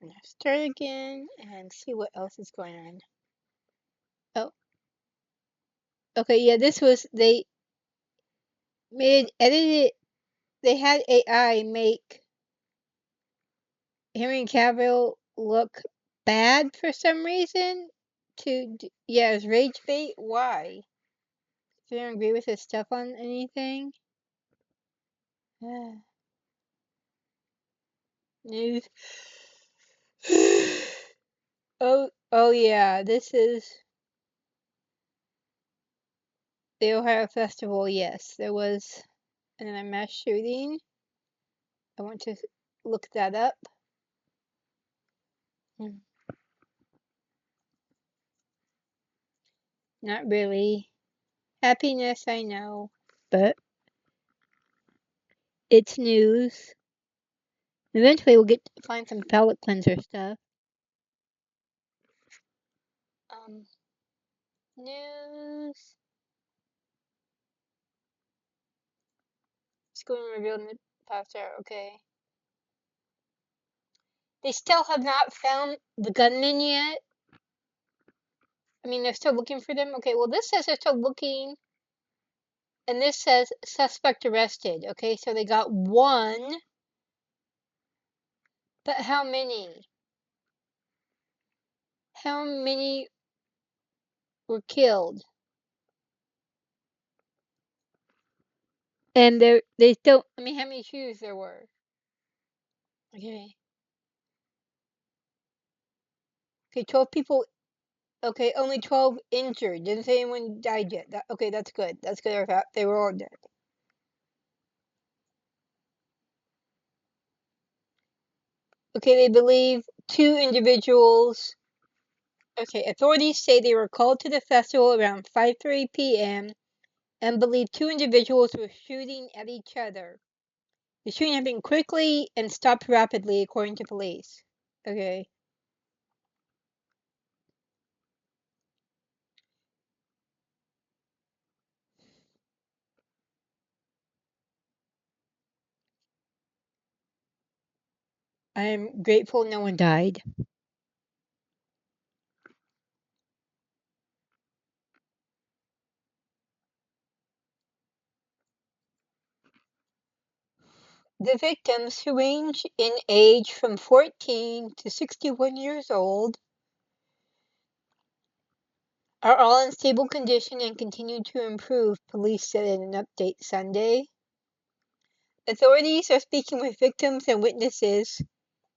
Now start again and see what else is going on. Oh, okay, yeah, this was, they edited, they had AI make Henry Cavill look bad for some reason. Yeah, it was rage bait. Why? They don't agree with his stuff on anything. News. Oh yeah, this is the Ohio Festival. Yes, there was another mass shooting. I want to look that up. Hmm. Not really. Happiness, I know, but it's news. Eventually, we'll get to find some palate cleanser stuff. Um, News. It's going to reveal in the past hour. Okay. They still have not found the gunman yet. I mean, they're still looking for them. Okay, well, this says they're still looking, and this says suspect arrested. Okay, so they got one, but how many? How many were killed? And they still. I mean, how many shooters there were? Okay. Okay, 12 people. Okay, only 12 injured. Didn't say anyone died yet. Okay, that's good. That's good. They were all dead. Okay, they believe two individuals. Okay, authorities say they were called to the festival around 5:30 p.m. and believe two individuals were shooting at each other. The shooting happened quickly and stopped rapidly, according to police. Okay. I'm grateful no one died. The victims, who range in age from 14 to 61 years old, are all in stable condition and continue to improve, police said in an update Sunday. Authorities are speaking with victims and witnesses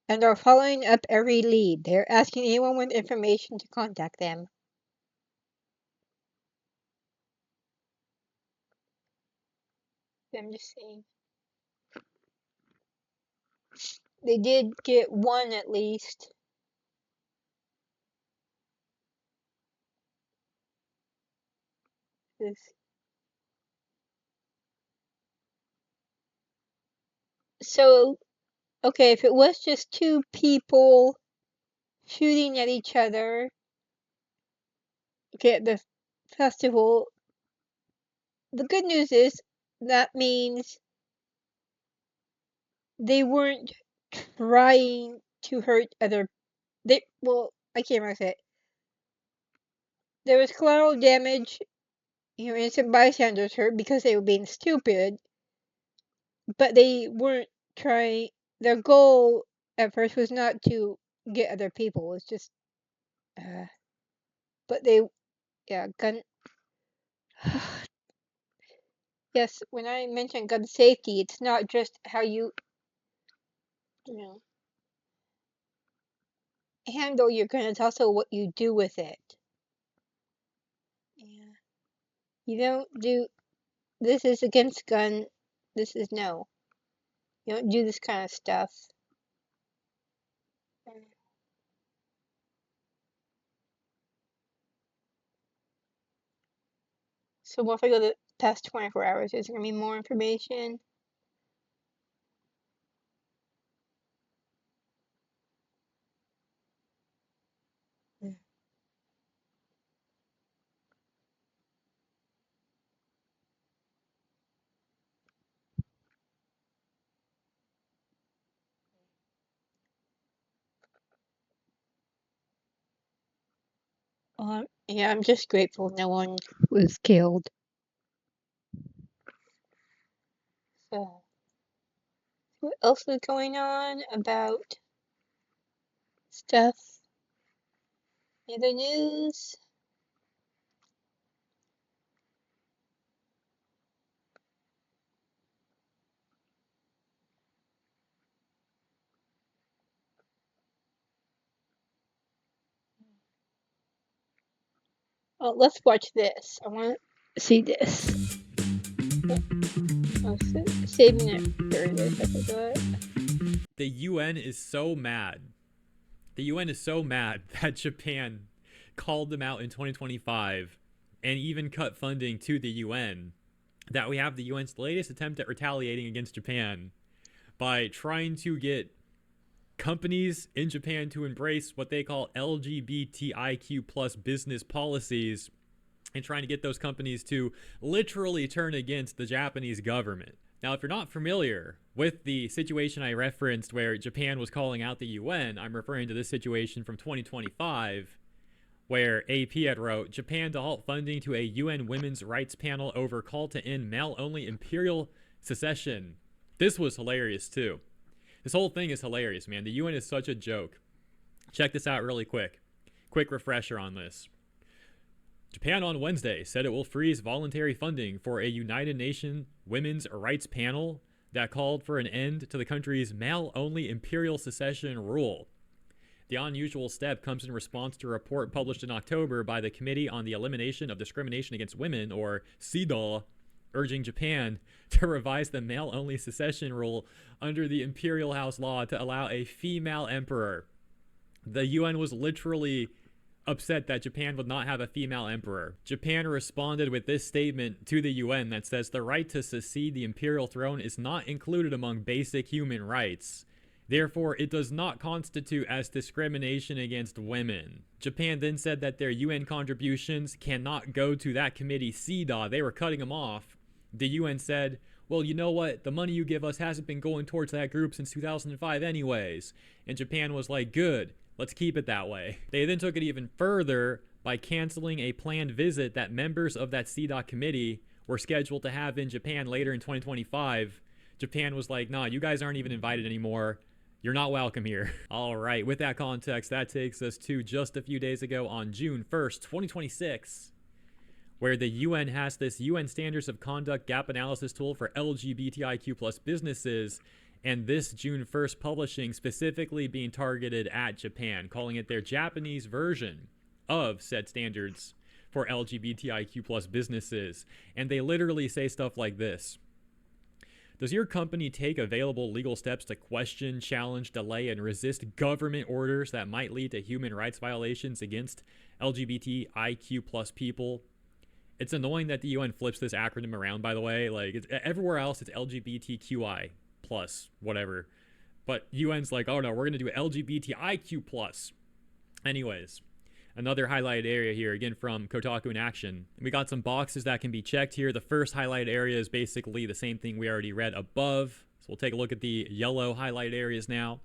and are following up every lead. They're asking anyone with information to contact them. I'm just saying. They did get one at least. This. So, okay, if it was just two people shooting at each other, okay, at the festival, the good news is that means they weren't trying to hurt other. I can't remember say it. There was collateral damage. Innocent bystanders hurt because they were being stupid, but they weren't trying. Their goal at first was not to get other people. It was just, uh, but they, yeah, gun. Yes, when I mention gun safety, it's not just how you know, handle your gun. It's also what you do with it. Yeah, you don't do. This is against gun. This is no. You don't do this kind of stuff. So what if I go the past 24 hours? Is there gonna be more information? Mm. Yeah, I'm just grateful no one was killed. So, what else is going on about stuff in the news? Oh, let's watch this. I want to see this. I was saving it for this. I forgot. The UN is so mad. The UN is so mad that Japan called them out in 2025 and even cut funding to the UN that we have the UN's latest attempt at retaliating against Japan by trying to get companies in Japan to embrace what they call LGBTIQ plus business policies and trying to get those companies to literally turn against the Japanese government. Now, if you're not familiar with the situation I referenced where Japan was calling out the UN, I'm referring to this situation from 2025 where AP had wrote, Japan to halt funding to a UN women's rights panel over call to end male-only imperial secession. This was hilarious too. This whole thing is hilarious, man. The UN is such a joke. Check this out really quick. Quick refresher on this. Japan on Wednesday said it will freeze voluntary funding for a United Nations women's rights panel that called for an end to the country's male-only imperial secession rule. The unusual step comes in response to a report published in October by the Committee on the Elimination of Discrimination Against Women, or CEDAW, urging Japan to revise the male-only secession rule under the Imperial House law to allow a female emperor. The UN was literally upset that Japan would not have a female emperor. Japan responded with this statement to the UN that says the right to succeed the imperial throne is not included among basic human rights. Therefore, it does not constitute as discrimination against women. Japan then said that their UN contributions cannot go to that committee, CEDAW. They were cutting them off. The UN said, well, you know what? The money you give us hasn't been going towards that group since 2005 anyways. And Japan was like, good, let's keep it that way. They then took it even further by canceling a planned visit that members of that CEDAW committee were scheduled to have in Japan later in 2025. Japan was like, nah, you guys aren't even invited anymore. You're not welcome here. All right, with that context, that takes us to just a few days ago on June 1st, 2026, where the UN has this UN Standards of Conduct gap analysis tool for LGBTIQ plus businesses, and this June 1st publishing specifically being targeted at Japan, calling it their Japanese version of said standards for LGBTIQ plus businesses. And they literally say stuff like this. Does your company take available legal steps to question, challenge, delay, and resist government orders that might lead to human rights violations against LGBTIQ plus people? It's annoying that the UN flips this acronym around, by the way. Like, it's, everywhere else, it's LGBTQI plus, whatever. But UN's like, oh no, we're going to do LGBTIQ plus. Anyways, another highlighted area here, again from Kotaku in Action. We got some boxes that can be checked here. The first highlighted area is basically the same thing we already read above. So we'll take a look at the yellow highlighted areas now.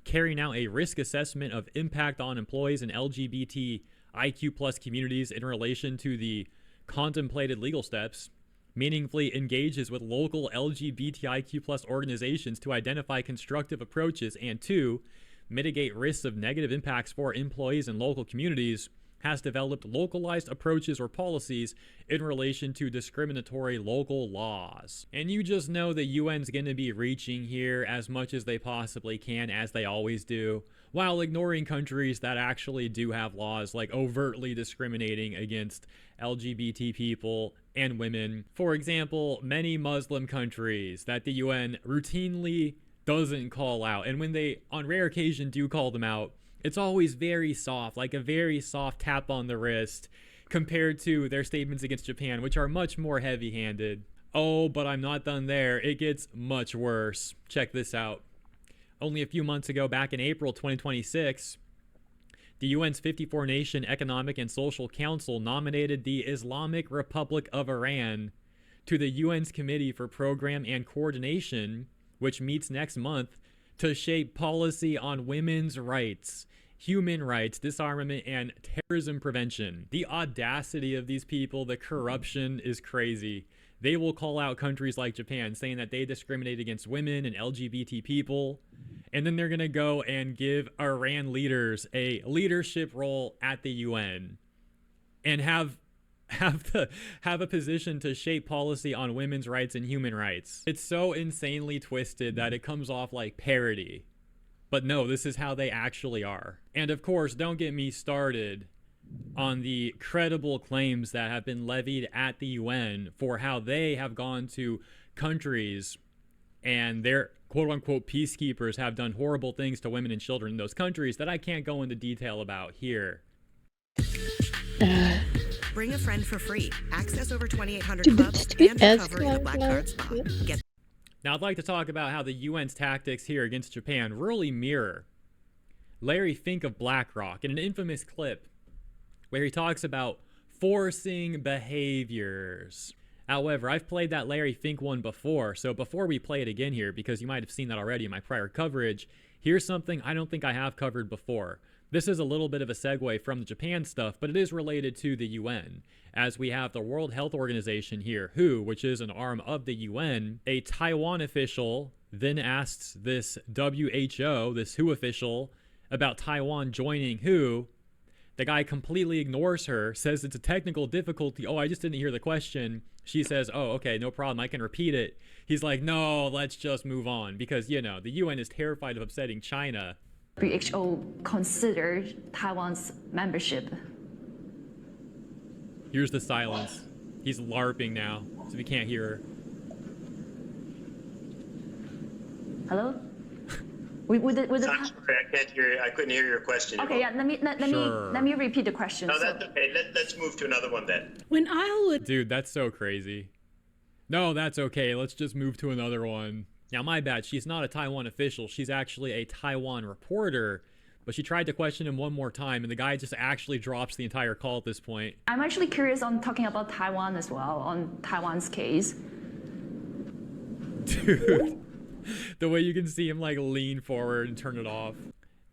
Carrying out a risk assessment of impact on employees in LGBTIQ plus communities in relation to the contemplated legal steps. Meaningfully engages with local LGBTIQ plus organizations to identify constructive approaches, and 2, mitigate risks of negative impacts for employees and local communities, has developed localized approaches or policies in relation to discriminatory local laws. And you just know the UN's going to be reaching here as much as they possibly can, as they always do, while ignoring countries that actually do have laws like overtly discriminating against LGBT people and women. For example, many Muslim countries that the UN routinely doesn't call out, and when they on rare occasion do call them out, it's always very soft, like a very soft tap on the wrist, compared to their statements against Japan, which are much more heavy-handed. Oh, but I'm not done there. It gets much worse. Check this out. Only a few months ago, back in April 2026, the UN's 54-nation Economic and Social Council nominated the Islamic Republic of Iran to the UN's Committee for Program and Coordination, which meets next month, to shape policy on women's rights human rights, disarmament, and terrorism prevention. The audacity of these people, the corruption is crazy. They will call out countries like Japan saying that they discriminate against women and LGBT people. And then they're going to go and give Iran leaders a leadership role at the UN and have a position to shape policy on women's rights and human rights. It's so insanely twisted that it comes off like parody. But no, this is how they actually are. And of course, don't get me started on the credible claims that have been levied at the UN for how they have gone to countries and their quote unquote peacekeepers have done horrible things to women and children in those countries that I can't go into detail about here. Bring a friend for free. Access over 2,800 clubs and recover in a Black Card Spa. Now, I'd like to talk about how the UN's tactics here against Japan really mirror Larry Fink of BlackRock in an infamous clip where he talks about forcing behaviors. However, I've played that Larry Fink one before, so before we play it again here, because you might have seen that already in my prior coverage, here's something I don't think I have covered before. This is a little bit of a segue from the Japan stuff, but it is related to the UN, as we have the World Health Organization here, WHO, which is an arm of the UN. A Taiwan official then asks this WHO, this WHO official, about Taiwan joining WHO. The guy completely ignores her, says it's a technical difficulty. Oh, I just didn't hear the question. She says, oh, okay, no problem, I can repeat it. He's like, no, let's just move on, because, you know, the UN is terrified of upsetting China. WHO considered Taiwan's membership. Here's the silence. He's LARPing now, so we can't hear her. Hello? I'm sorry, I can't hear you. I couldn't hear your question. Okay, yeah, let me repeat the question. No, that's okay. Let's move to another one then. Dude, that's so crazy. No, that's okay. Let's just move to another one. Now, my bad. She's not a Taiwan official. She's actually a Taiwan reporter. But she tried to question him one more time, and the guy just actually drops the entire call at this point. I'm actually curious on talking about Taiwan as well, on Taiwan's case. Dude, the way you can see him like lean forward and turn it off.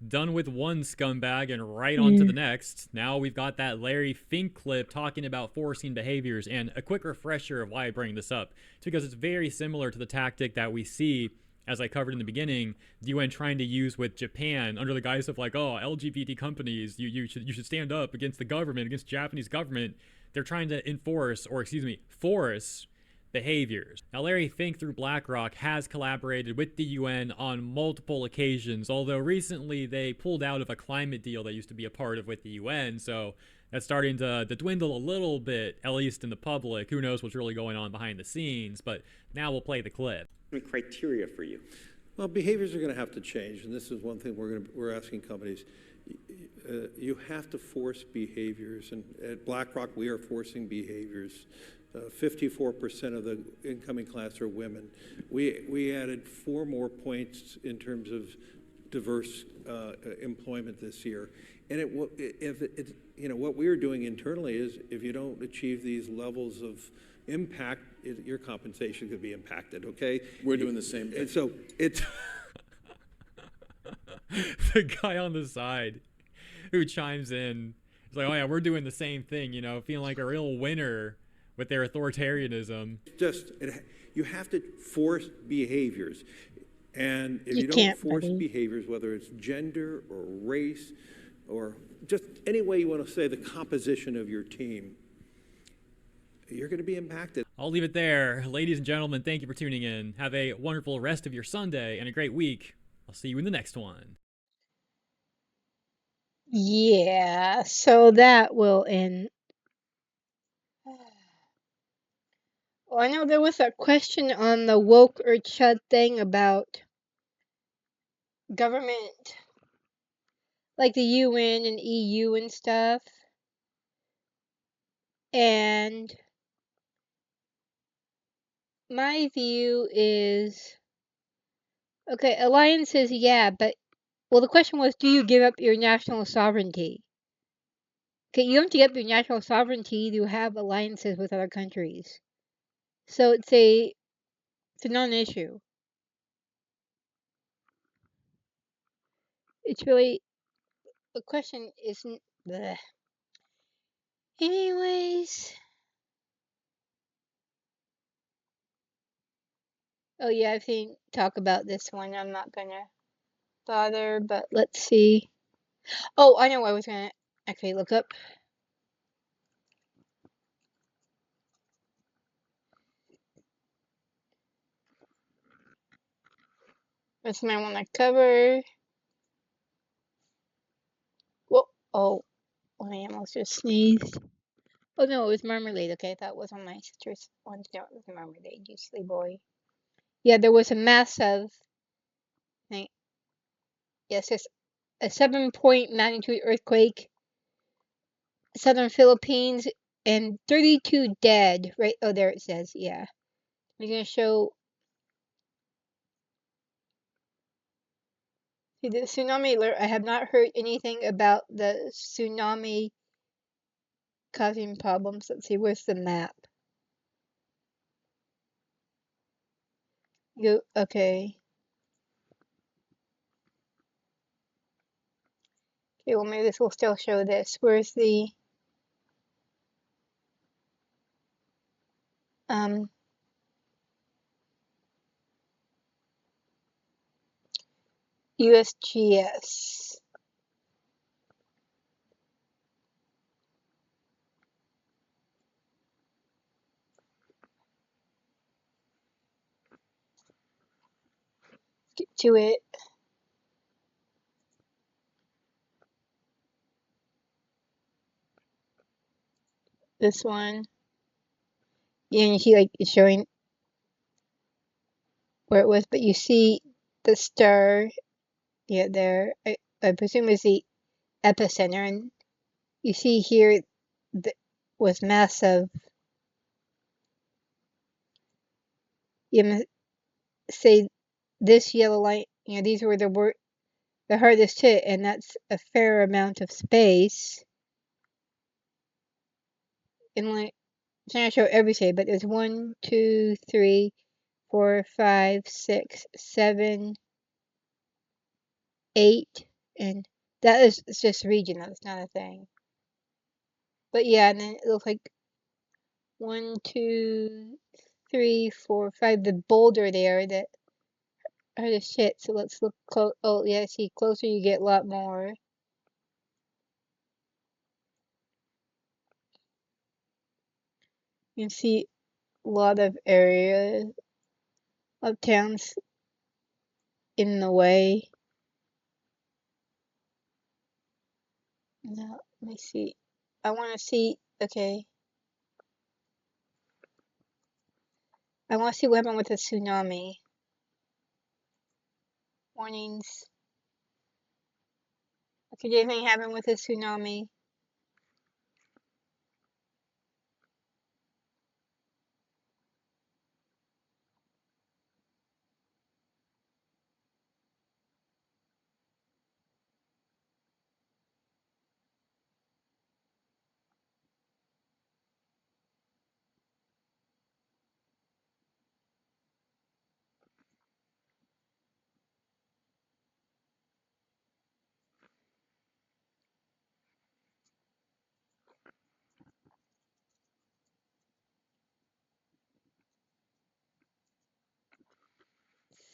Done with one scumbag and right on to the next. Now we've got that Larry Fink clip talking about forcing behaviors, and a quick refresher of why I bring this up. It's because it's very similar to the tactic that we see, as I covered in the beginning, the UN trying to use with Japan under the guise of like, oh, LGBT companies, you should stand up against the government, against the Japanese government. They're trying to force behaviors. Now, Larry Fink through BlackRock has collaborated with the UN on multiple occasions, although recently they pulled out of a climate deal they used to be a part of with the UN, so that's starting to dwindle a little bit, at least in the public. Who knows what's really going on behind the scenes, but now we'll play the clip. Criteria for you? Well, behaviors are going to have to change, and this is one thing we're asking companies. You have to force behaviors, and at BlackRock we are forcing behaviors. 54% of the incoming class are women. We added 4 more points in terms of diverse employment this year. And what we're doing internally is if you don't achieve these levels of impact, your compensation could be impacted, okay? We're doing the same thing. And so it's... The guy on the side who chimes in, he's like, oh yeah, we're doing the same thing, you know, feeling like a real winner with their authoritarianism. You have to force behaviors. And if you don't force behaviors, whether it's gender or race or just any way you want to say the composition of your team, you're going to be impacted. I'll leave it there. Ladies and gentlemen, thank you for tuning in. Have a wonderful rest of your Sunday and a great week. I'll see you in the next one. Yeah, so that will end. Well, I know there was a question on the woke or chud thing about government, like the UN and EU and stuff. And my view is, okay, alliances, yeah, but, well, the question was, do you give up your national sovereignty? Okay, you don't give up your national sovereignty to have alliances with other countries. So it's a non-issue. It's really, the question isn't. Bleh. Anyways. Oh yeah, I've seen talk about this one. I'm not gonna bother, but let's see. Oh, I know what I was gonna actually look up. What's my one I cover? Whoa! Oh, I almost just sneezed. Oh no, it was marmalade. Okay, I thought it was on my sister's one. No, it was marmalade. You silly boy. Yeah, there was a massive. Yes, it's a 7-point magnitude earthquake, southern Philippines, and 32 dead. Right? Oh, there it says. Yeah, I'm gonna show. See the tsunami alert. I have not heard anything about the tsunami causing problems. Let's see. Where's the map? Go. Okay. Okay. Well, maybe this will still show this. Where's the um? USGS. Get to it. This one. Yeah, and you see like it's showing where it was, but you see the star. Yeah, there. I presume is the epicenter, and you see here that was massive. You must say this yellow light. You know, these were the hardest hit, and that's a fair amount of space. And like, it's not gonna show every shade, but there's 1, 2, 3, 4, 5, 6, 7, 8, and that is it's just regional. It's not a thing. But yeah, and then it looks like 1, 2, 3, 4, 5. The boulder there that are the shit. So let's look close. Oh yeah, see, closer you get, a lot more. You can see a lot of areas of towns in the way. Now, let me see. I want to see. Okay, I want to see what happened with the tsunami warnings. Okay, did anything happen with the tsunami?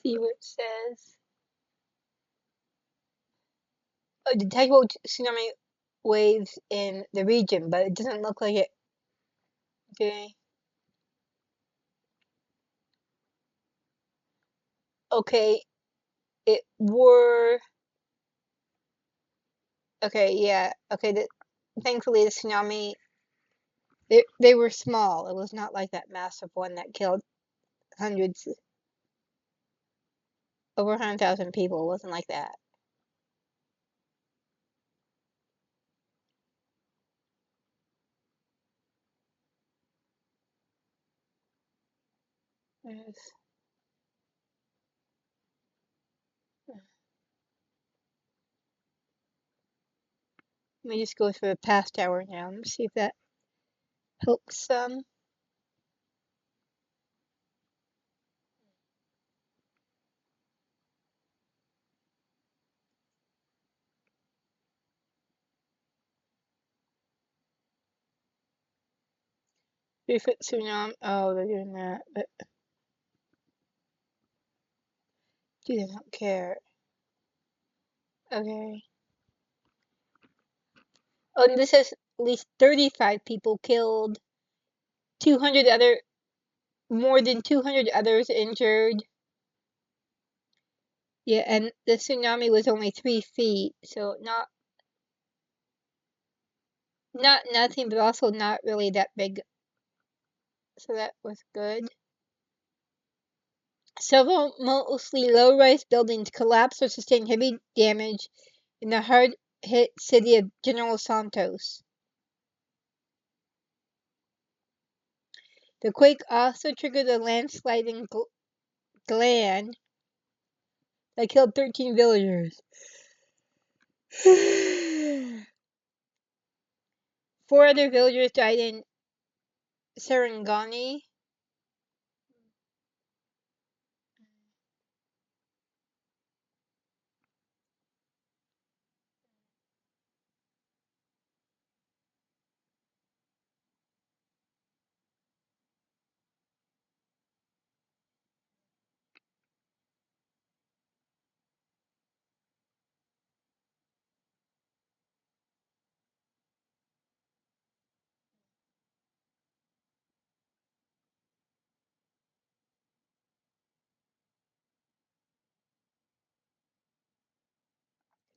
See what it says. Oh, detectable tsunami waves in the region, but it doesn't look like it. Okay. Okay, it were. Okay, yeah. Okay, thankfully the tsunami. They were small. It was not like that massive one that killed hundreds, over 100,000 people. It wasn't like that. Yes. Let me just go for the past hour now and see if that helps some. 3-foot tsunami. Oh, they're doing that, but do they not care? Okay. Oh, and this says at least 35 people killed, 200 other, more than 200 others injured. Yeah, and the tsunami was only 3 feet, so not nothing, but also not really that big. So that was good. Several mostly low-rise buildings collapsed or sustained heavy damage in the hard-hit city of General Santos. The quake also triggered a landslide in Glan that killed 13 villagers. 4 other villagers died in Sarangani.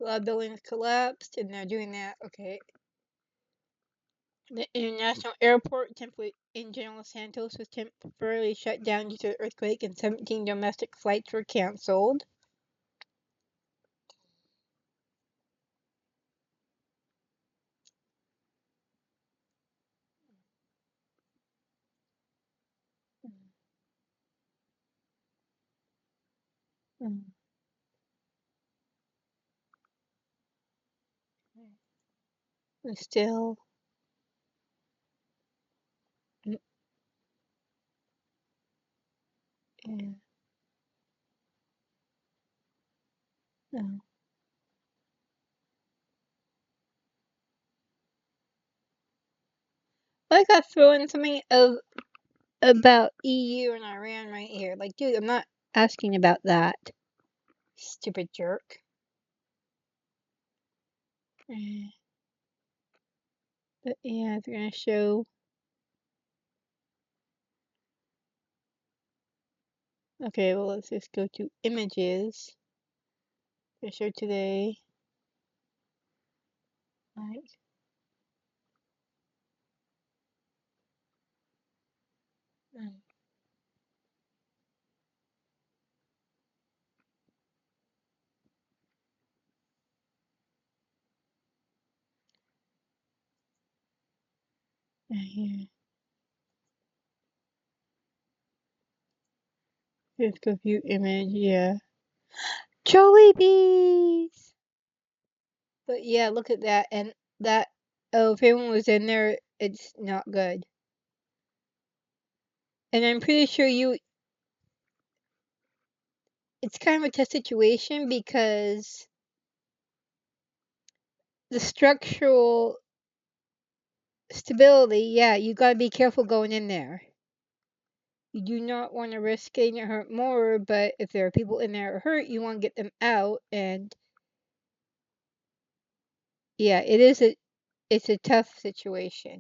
A lot of buildings collapsed, and they're doing that. Okay. The international airport in General Santos was temporarily shut down due to the earthquake, and 17 domestic flights were canceled. Still, yeah. I got thrown something about EU and Iran right here. Like, dude, I'm not asking about that. Stupid jerk. But yeah, they're gonna show. Okay, well, let's just go to images. Gonna show today. Right. Here. Let's go view image. Yeah. Jollibees! But yeah, look at that. And that, oh, if anyone was in there, it's not good. And I'm pretty sure it's kind of a tough situation because the structural stability, yeah, you gotta be careful going in there. You do not want to risk getting hurt more, but if there are people in there hurt, you want to get them out. And yeah, it's a tough situation.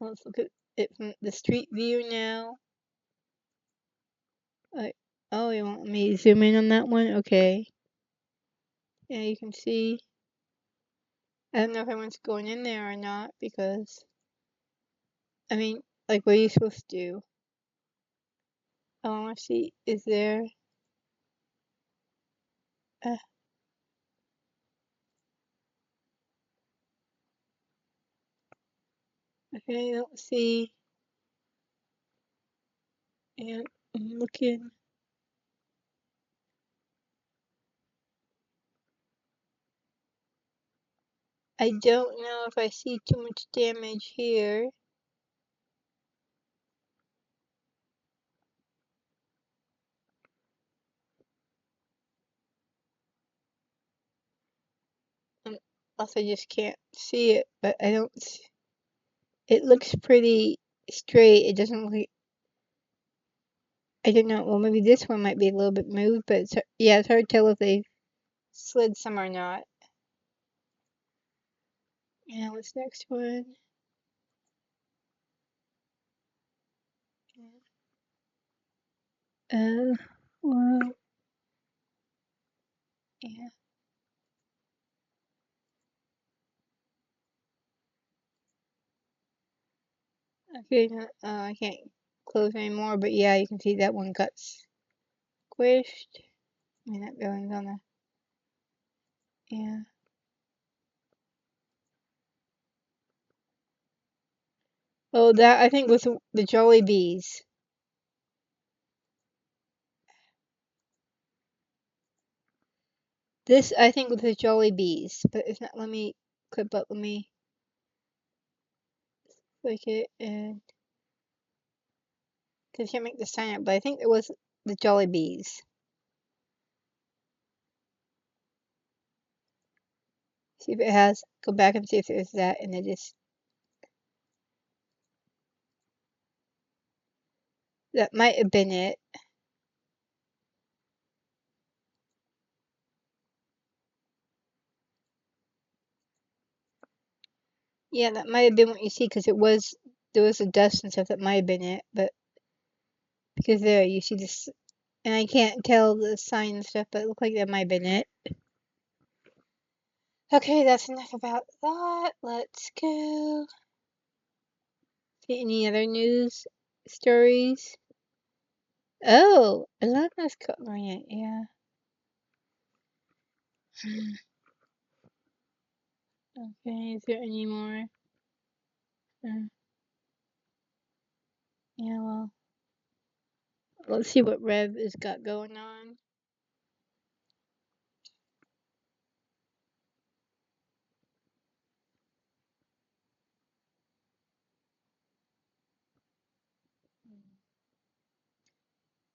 Let's look at it from the street view now. Oh, you want me to zoom in on that one? Okay. Yeah, you can see. I don't know if anyone's going in there or not because, I mean, like, what are you supposed to do? I want to see, is there. Uh, okay, I don't see. And I'm looking. I don't know if I see too much damage here. else I just can't see it, but I don't. It looks pretty straight. It doesn't look like. I don't know. Well, maybe this one might be a little bit moved, but yeah, it's hard to tell if they slid some or not. Yeah, what's next one? Uh, well, yeah. Okay, no, I can't close anymore, but yeah, you can see that one got squished. I mean, that building's on the, yeah. Oh, that I think was the Jolly Bees. This I think was the Jolly Bees, but it's not. Let me clip up. Let me click it and because I can't make the sign up, but I think it was the Jolly Bees. See if it has. Go back and see if there's that, and it just that might have been it. Yeah, that might have been what you see because it was there was a dust and stuff. That might have been it, but because there you see this, and I can't tell the sign and stuff, but it looked like that might have been it. Okay, that's enough about that. Let's go. See any other news stories? Oh, Alana's covering it. Yeah. Okay, is there any more? Uh, yeah, well, let's see what Rev has got going on.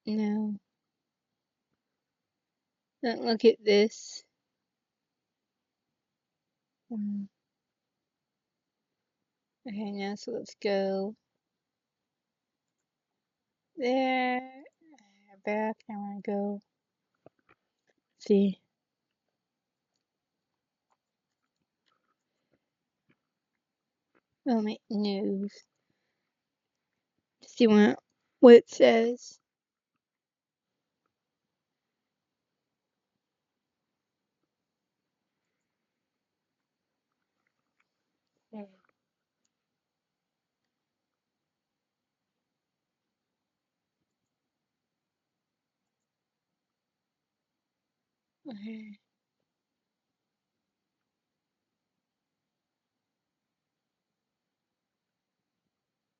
No, don't look at this. Mm. Okay, now so let's go there. Back. I want to go see. Oh, my news. See what it says. Okay. Okay.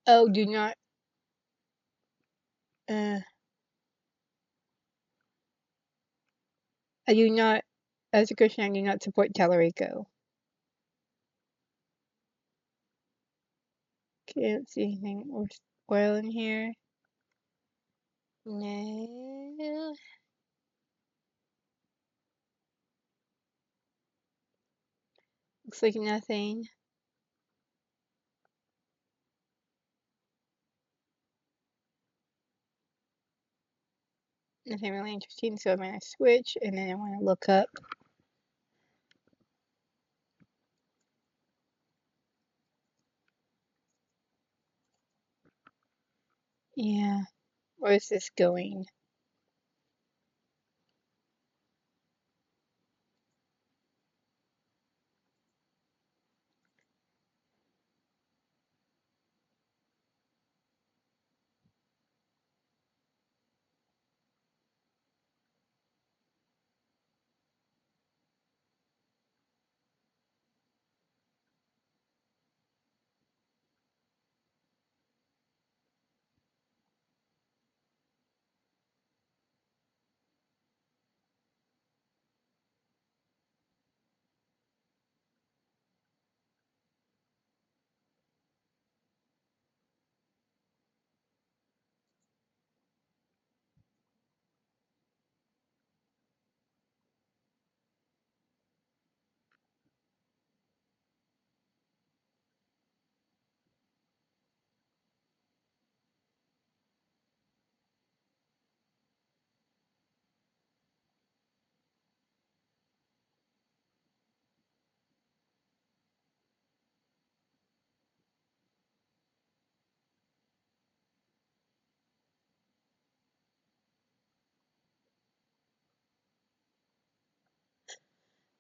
Oh, do not. Uh, I do not. As a Christian, I do not support Tellerico. Can't see anything worthwhile in here. No. Looks like nothing. Nothing really interesting, so I'm gonna switch and then I wanna look up. Yeah. Where's this going?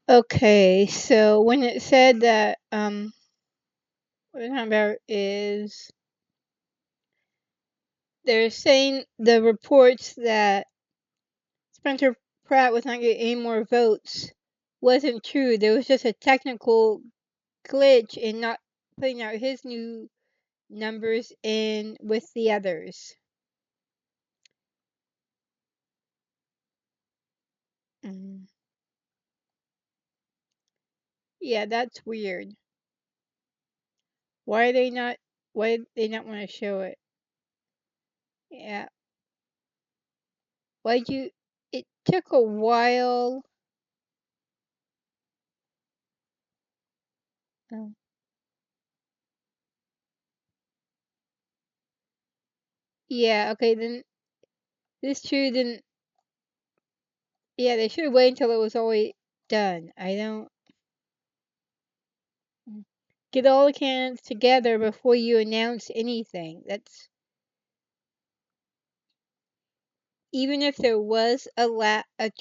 Okay, so when it said that, what we're talking about is they're saying the reports that Spencer Pratt was not getting any more votes wasn't true. There was just a technical glitch in not putting out his new numbers in with the others. Mm. Yeah, that's weird. Why are they not? Why did they not want to show it? Yeah. Why'd you? It took a while. Oh. Yeah. Okay. Then this true. Then yeah, they should have waited until it was already done. I don't get all the candidates together before you announce anything. That's even if there was a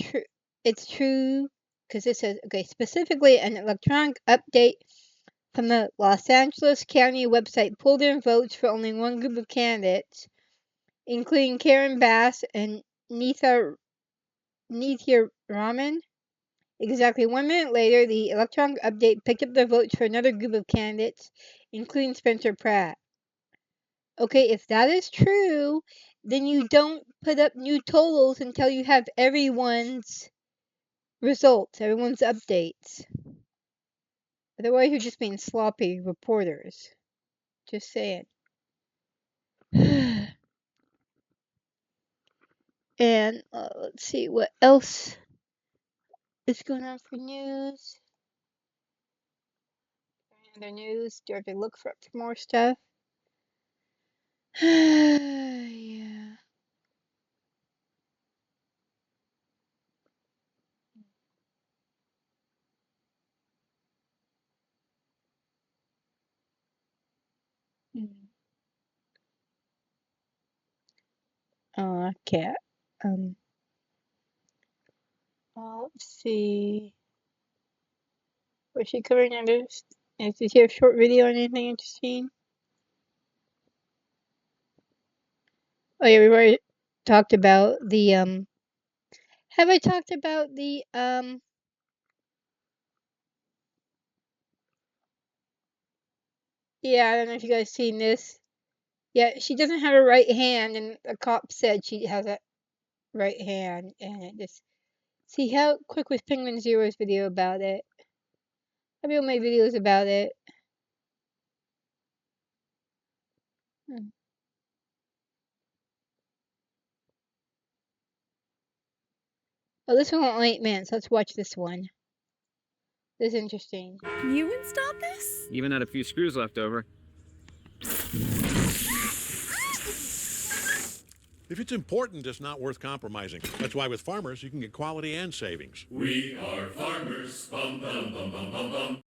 true. It's true because it says okay specifically an electronic update from the Los Angeles County website pulled in votes for only one group of candidates, including Karen Bass and Nithya Raman. Exactly 1 minute later, the electronic update picked up the votes for another group of candidates, including Spencer Pratt. Okay, if that is true, then you don't put up new totals until you have everyone's results, everyone's updates. Otherwise, you're just being sloppy reporters. Just saying. And let's see what else is going on for news. Other news? Do I have to look for more stuff? Yeah. Mm. Oh, cat. Um. Let's see. Was she covering others? Did she have a short video on anything interesting? Oh yeah, we already talked about the Have I talked about the Yeah, I don't know if you guys seen this. Yeah, she doesn't have a right hand, and the cop said she has a right hand, and it just see how quick was Penguin Zero's video about it. I will make videos about it. Hmm. Oh, this one won't 8 minutes. Let's watch this one. This is interesting. You installed this? Even had a few screws left over. If it's important, it's not worth compromising. That's why with Farmers, you can get quality and savings. We are farmers. Bum, bum, bum, bum, bum, bum.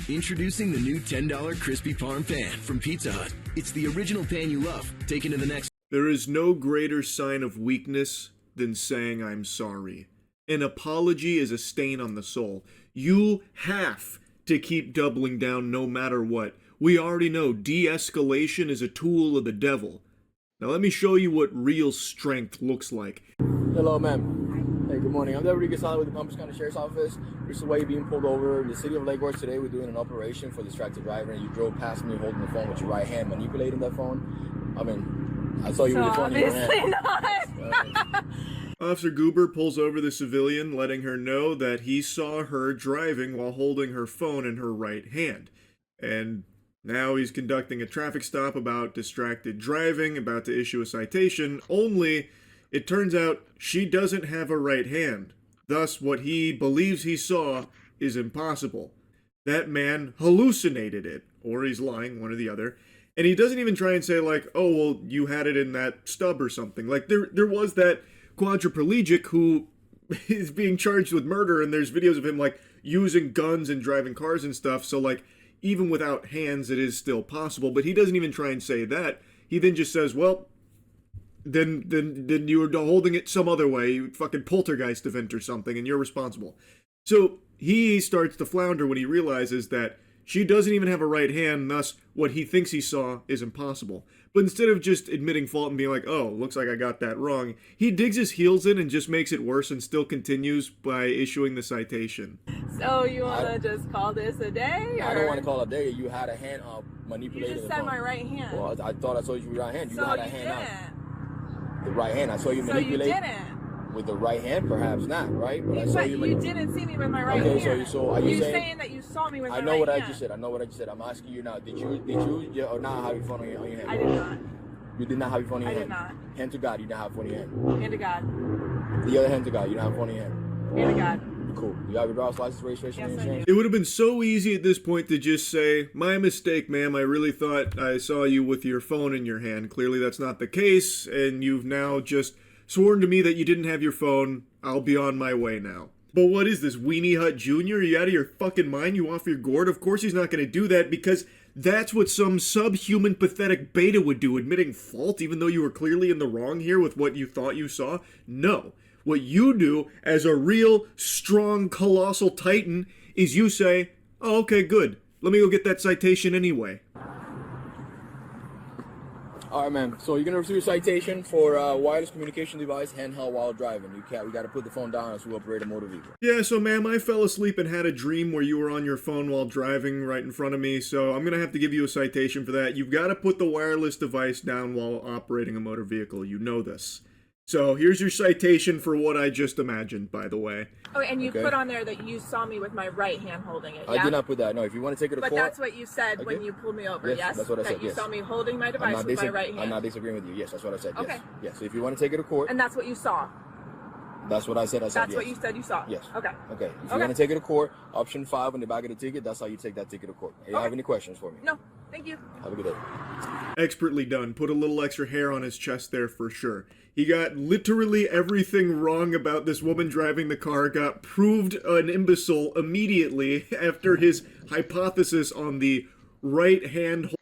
Introducing the new $10 Crispy Parm Pan from Pizza Hut. It's the original pan you love, taken to the next. There is no greater sign of weakness than saying I'm sorry. An apology is a stain on the soul. You have to keep doubling down no matter what. We already know de-escalation is a tool of the devil. Now let me show you what real strength looks like. Hello, ma'am. Hey, good morning. I'm Deputy Gasala with the Palm Beach County Sheriff's Office. Recently being pulled over in the city of Lake Worth today. We're doing an operation for distracted driver, and you drove past me holding the phone with your right hand, manipulating that phone. I mean, I saw you with your phone in your hand. Obviously not. Officer Goober pulls over the civilian, letting her know that he saw her driving while holding her phone in her right hand. And now he's conducting a traffic stop about distracted driving, about to issue a citation, only it turns out she doesn't have a right hand. Thus, what he believes he saw is impossible. That man hallucinated it, or he's lying, one or the other. And he doesn't even try and say like, oh, well, you had it in that stub or something. Like, there was that quadriplegic who is being charged with murder, and there's videos of him, like, using guns and driving cars and stuff. So, like, even without hands, it is still possible. But he doesn't even try and say that. He then just says, well, then you were holding it some other way, you fucking poltergeist event or something, and you're responsible. So he starts to flounder when he realizes that she doesn't even have a right hand, thus what he thinks he saw is impossible. But instead of just admitting fault and being like, oh, looks like I got that wrong, he digs his heels in and just makes it worse and still continues by issuing the citation. So you want to just call this a day? I don't want to call it a day. You had a hand manipulating. You just said my right hand. Well, I thought I saw you with your right hand. You so had a you hand didn't. out. The right hand. I saw you manipulate. So you didn't. With the right hand, perhaps not, right? But I saw you. You didn't see me with my right hand. Okay, so are you saying that you saw me with my right hand? I know what I just said. I know what I just said. I'm asking you now. Did you or not have your phone on your hand? I did not. You did not have your phone in your hand? I did not. Hand to God, you didn't have your phone in your hand? Hand to God. The other hand to God, you don't have your phone in your hand? Hand to God. Cool. You have your driver's license, registration, yes, insurance? It would have been so easy at this point to just say, my mistake, ma'am. I really thought I saw you with your phone in your hand. Clearly that's not the case, and you've now just sworn to me that you didn't have your phone. I'll be on my way now. But what is this, Weenie Hut Jr.? Are you out of your fucking mind? You off your gourd? Of course he's not going to do that, because that's what some subhuman pathetic beta would do, admitting fault even though you were clearly in the wrong here with what you thought you saw. No. What you do as a real, strong, colossal titan is you say, oh, okay, good. Let me go get that citation anyway. All right, man. So you're gonna receive a citation for wireless communication device handheld while driving. We got to put the phone down as we operate a motor vehicle. Yeah, so ma'am, I fell asleep and had a dream where you were on your phone while driving right in front of me, so I'm gonna have to give you a citation for that. You've got to put the wireless device down while operating a motor vehicle. You know this. So here's your citation for what I just imagined, by the way. Oh, and you put on there that you saw me with my right hand holding it, yeah? I did not put that. No, if you want to take it to court... But that's what you said when you pulled me over, yes? That's what I said, that you saw me holding my device with my right hand. I'm not disagreeing with you. Yes, that's what I said, yes. Okay. Yes, so if you want to take it to court... And that's what you saw? That's what I said, That's what you said you saw? Yes. Okay. Okay. If you want to take it to court, option 5 on the back of the ticket, that's how you take that ticket to court. Do you have any questions for me? No. Thank you. Have a good day. Expertly done. Put a little extra hair on his chest there for sure. He got literally everything wrong about this woman driving the car, got proved an imbecile immediately after his hypothesis on the right hand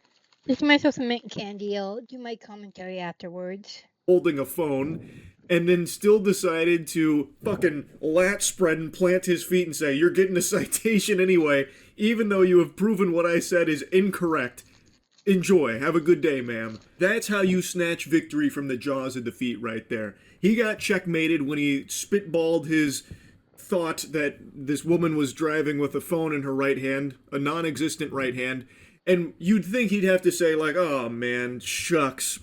This is myself some mint candy. I'll do my commentary afterwards. Holding a phone, and then still decided to fucking lat spread and plant his feet and say, you're getting a citation anyway, even though you have proven what I said is incorrect. Enjoy. Have a good day, ma'am. That's how you snatch victory from the jaws of defeat right there. He got checkmated when he spitballed his thought that this woman was driving with a phone in her right hand, a non-existent right hand, and you'd think he'd have to say like, oh man, shucks,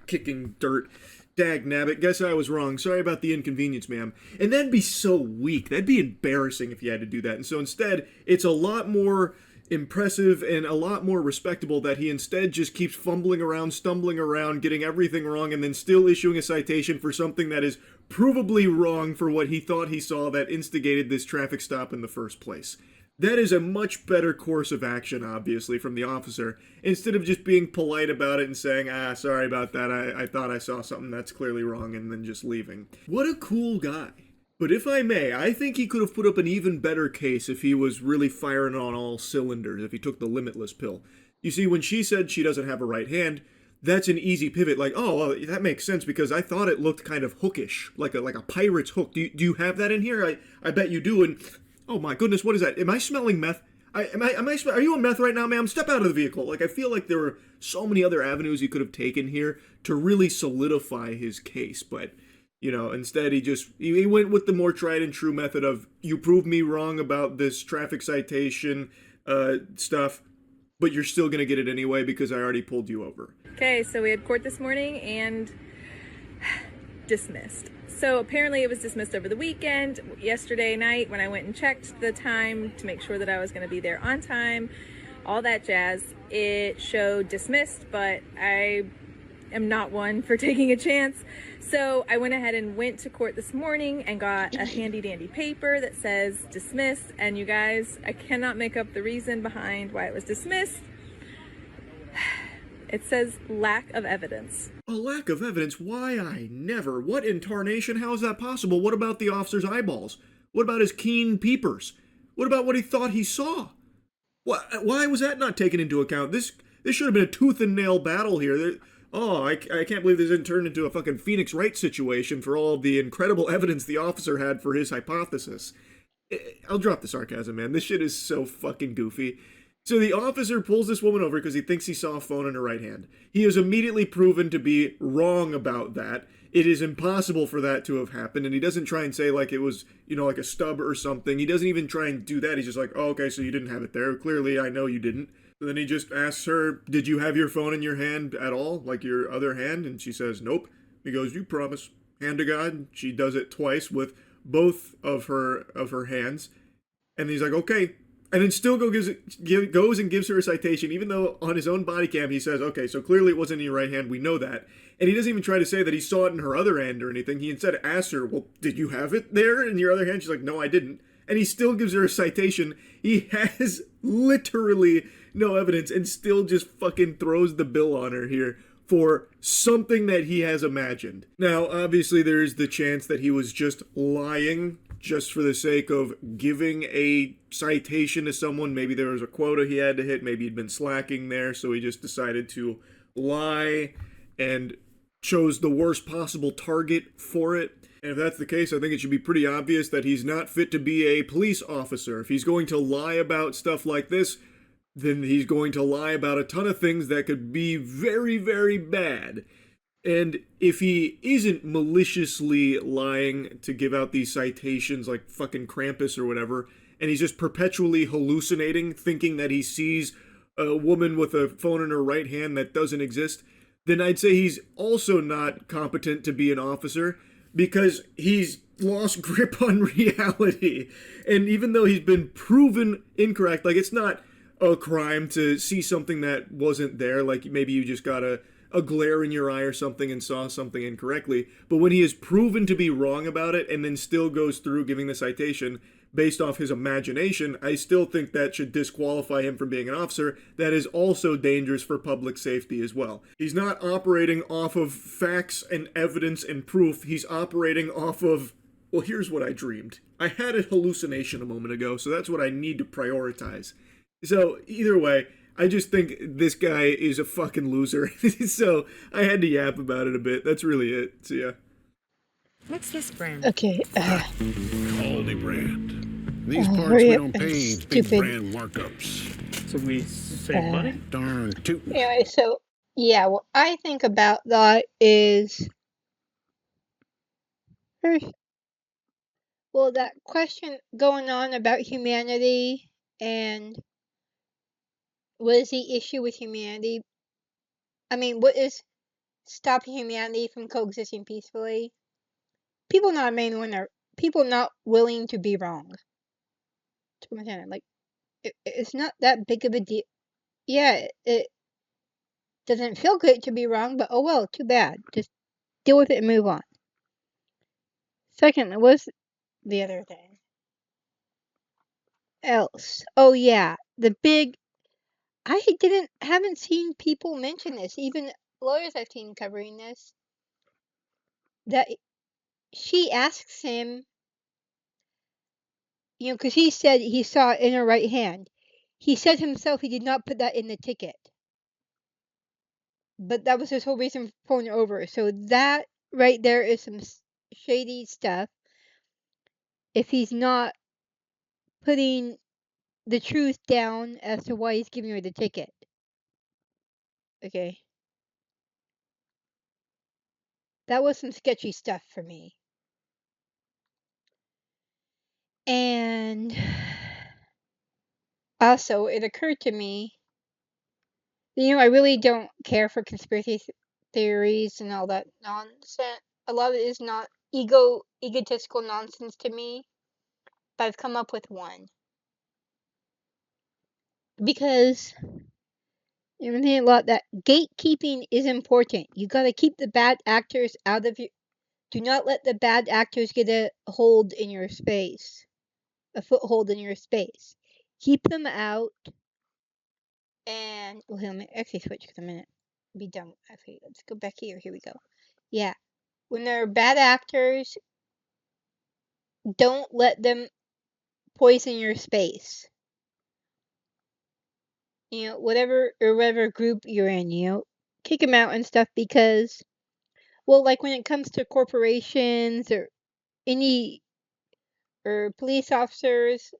kicking dirt. Dag nabbit, guess I was wrong. Sorry about the inconvenience, ma'am. And that'd be so weak. That'd be embarrassing if you had to do that. And so instead, it's a lot more impressive and a lot more respectable that he instead just keeps fumbling around, stumbling around, getting everything wrong, and then still issuing a citation for something that is provably wrong for what he thought he saw that instigated this traffic stop in the first place. That is a much better course of action, obviously, from the officer, instead of just being polite about it and saying, sorry about that, I thought I saw something that's clearly wrong, and then just leaving. What a cool guy. But if I may, I think he could have put up an even better case if he was really firing on all cylinders, if he took the limitless pill. You see, when she said she doesn't have a right hand, that's an easy pivot, like, oh, well, that makes sense, because I thought it looked kind of hookish, like a pirate's hook. Do you have that in here? I bet you do, and... oh my goodness, what is that? Am I smelling meth? Are you on meth right now, ma'am? Step out of the vehicle. Like, I feel like there were so many other avenues he could have taken here to really solidify his case, but, you know, instead he went with the more tried and true method of, you proved me wrong about this traffic citation stuff, but you're still gonna get it anyway because I already pulled you over. Okay, so we had court this morning and dismissed. So apparently it was dismissed over the weekend. Yesterday night when I went and checked the time to make sure that I was going to be there on time, all that jazz, it showed dismissed, but I am not one for taking a chance. So I went ahead and went to court this morning and got a handy dandy paper that says dismissed. And you guys, I cannot make up the reason behind why it was dismissed. It says lack of evidence. A lack of evidence? Why, I never. What in tarnation? How is that possible? What about the officer's eyeballs? What about his keen peepers? What about what he thought he saw? Why was that not taken into account? This should have been a tooth and nail battle here. I can't believe this didn't turn into a fucking Phoenix Wright situation for all of the incredible evidence the officer had for his hypothesis. I'll drop the sarcasm, man. This shit is so fucking goofy. So the officer pulls this woman over because he thinks he saw a phone in her right hand. He is immediately proven to be wrong about that. It is impossible for that to have happened, and he doesn't try and say like it was, like a stub or something. He doesn't even try and do that. He's just like, oh, okay, so you didn't have it there. Clearly, I know you didn't. So then he just asks her, did you have your phone in your hand at all, like your other hand? And she says, nope. He goes, you promise. Hand to God. She does it twice with both of her hands, and he's like, okay. And then still goes and gives her a citation, even though on his own body cam he says, okay, so clearly it wasn't in your right hand, we know that. And he doesn't even try to say that he saw it in her other hand or anything. He instead asks her, well, did you have it there in your other hand? She's like, no, I didn't. And he still gives her a citation. He has literally no evidence and still just fucking throws the bill on her here for something that he has imagined. Now, obviously, there's the chance that he was just lying just for the sake of giving a citation to someone. Maybe there was a quota he had to hit. Maybe he'd been slacking there, so he just decided to lie and chose the worst possible target for it. And if that's the case, I think it should be pretty obvious that he's not fit to be a police officer. If he's going to lie about stuff like this, then he's going to lie about a ton of things that could be very, very bad. And if he isn't maliciously lying to give out these citations like fucking Krampus or whatever, and he's just perpetually hallucinating, thinking that he sees a woman with a phone in her right hand that doesn't exist, then I'd say he's also not competent to be an officer because he's lost grip on reality. And even though he's been proven incorrect, like it's not a crime to see something that wasn't there, like maybe you just got a glare in your eye or something and saw something incorrectly. But when he is proven to be wrong about it and then still goes through giving the citation based off his imagination, I still think that should disqualify him from being an officer. That is also dangerous for public safety as well. He's not operating off of facts and evidence and proof. He's operating off of, well, here's what I dreamed. I had a hallucination a moment ago, so that's what I need to prioritize. So either way, I just think this guy is a fucking loser. So I had to yap about it a bit. That's really it. So yeah. What's this brand? Okay. Aldi brand. These parts hurry we up, don't pay stupid. big brand markups. So we save money? Darn tootin'. Anyway, so yeah, what I think about that is first, well, that question going on about humanity and what is the issue with humanity? I mean, what is stopping humanity from coexisting peacefully? People not people not willing to be wrong. Like, it's not that big of a deal. Yeah, it doesn't feel great to be wrong, but oh well, too bad. Just deal with it and move on. Second, what's the other thing? Else. Oh yeah, the big. I haven't seen people mention this. Even lawyers I've seen covering this. That she asks him, because he said he saw it in her right hand. He said himself he did not put that in the ticket. But that was his whole reason for pulling her over. So that right there is some shady stuff. If he's not putting the truth down as to why he's giving her the ticket. Okay. That was some sketchy stuff for me. And also, it occurred to me, I really don't care for conspiracy theories and all that nonsense. A lot of it is not egotistical nonsense to me, but I've come up with one. Because you know, a lot that gatekeeping is important. You gotta keep the bad actors out of your. Do not let the bad actors get a foothold in your space. Keep them out. And well, let me actually switch because I'm gonna be done. Okay, let's go back here. Here we go. Yeah, when they're bad actors, don't let them poison your space. Whatever group you're in, kick them out and stuff because, well, like when it comes to corporations or any or police officers,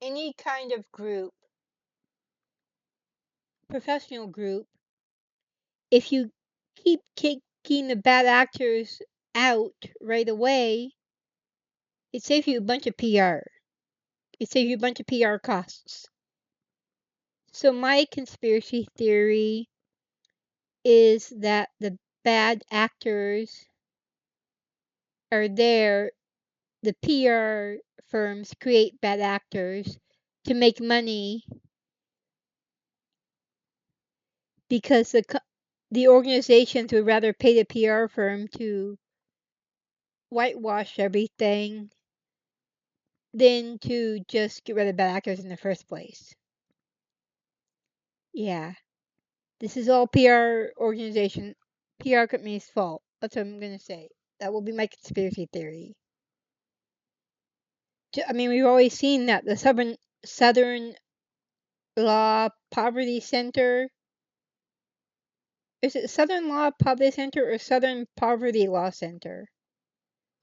any kind of group, professional group, if you keep kicking the bad actors out right away, it saves you a bunch of PR. It saves you a bunch of PR costs. So my conspiracy theory is that the bad actors are there. The PR firms create bad actors to make money because the organizations would rather pay the PR firm to whitewash everything than to just get rid of bad actors in the first place. Yeah. This is all PR company's fault. That's what I'm going to say. That will be my conspiracy theory. I mean, we've always seen that the Southern Law Poverty Center. Is it Southern Law Poverty Center or Southern Poverty Law Center?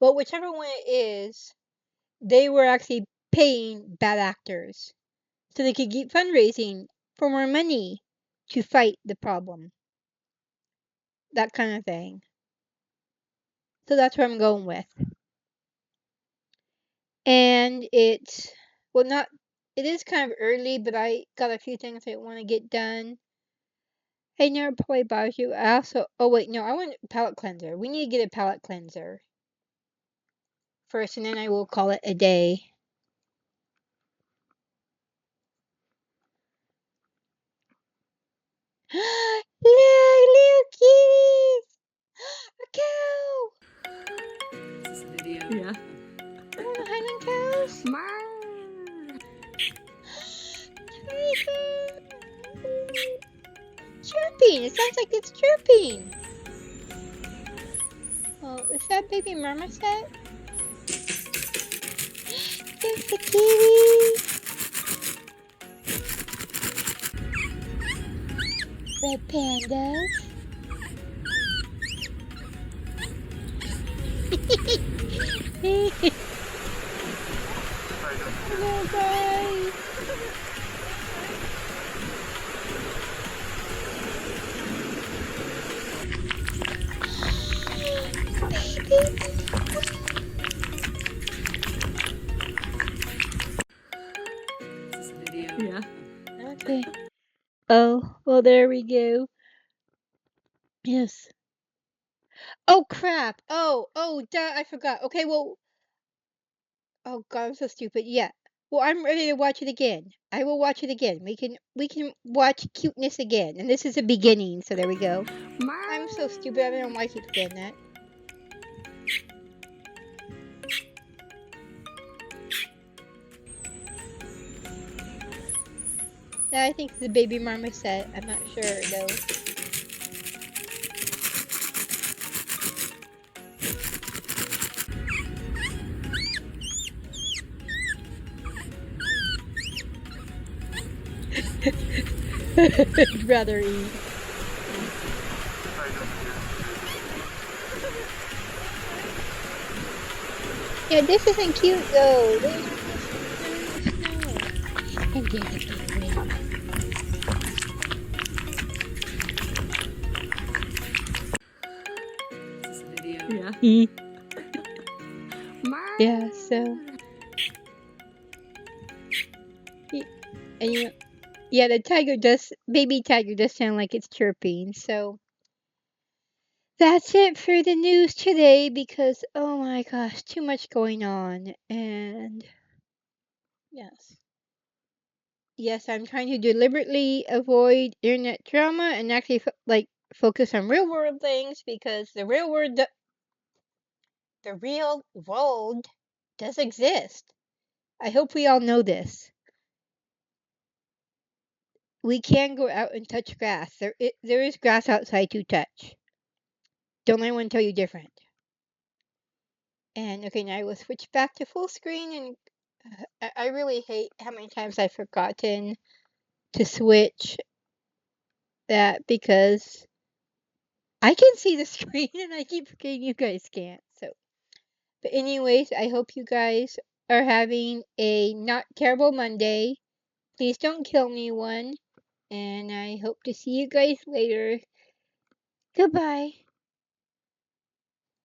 Well, whichever one it is, they were actually paying bad actors so they could keep fundraising for more money to fight the problem. That kind of thing. So that's where I'm going with. And it is kind of early, but I got a few things I want to get done. Hey, never probably bothers you. I want a palette cleanser. We need to get a palette cleanser first, and then I will call it a day. Look, little kitties! A cow! This video. Yeah. I want a Highland cows. Chirping! It sounds like it's chirping. Oh, is that baby marmoset? There's the kitty. Red pandas. Hello, guys. This video. Yeah. Okay. Oh, well, there we go. Yes. Oh, crap. Oh, duh, I forgot. Okay, well, oh God, I'm so stupid. Yeah. Well, I'm ready to watch it again. I will watch it again. We can watch cuteness again. And this is a beginning, so there we go. I'm so stupid. I don't know why I keep forgetting that. Yeah, I think it's a baby marmoset. I'm not sure though. I'd rather eat. Yeah, this isn't cute though. There's no. And there's a big whale. This video. Yeah. Yeah, so. And yeah, the baby tiger does sound like it's chirping, so. That's it for the news today because, oh my gosh, too much going on. And yes. Yes, I'm trying to deliberately avoid internet drama and actually focus on real world things because the real world does exist. I hope we all know this. We can go out and touch grass. There is grass outside to touch. Don't let anyone tell you different. And okay, now I will switch back to full screen, and I really hate how many times I've forgotten to switch that because I can see the screen and I keep forgetting you guys can't. So, but anyways, I hope you guys are having a not terrible Monday. Please don't kill anyone. And I hope to see you guys later. Goodbye.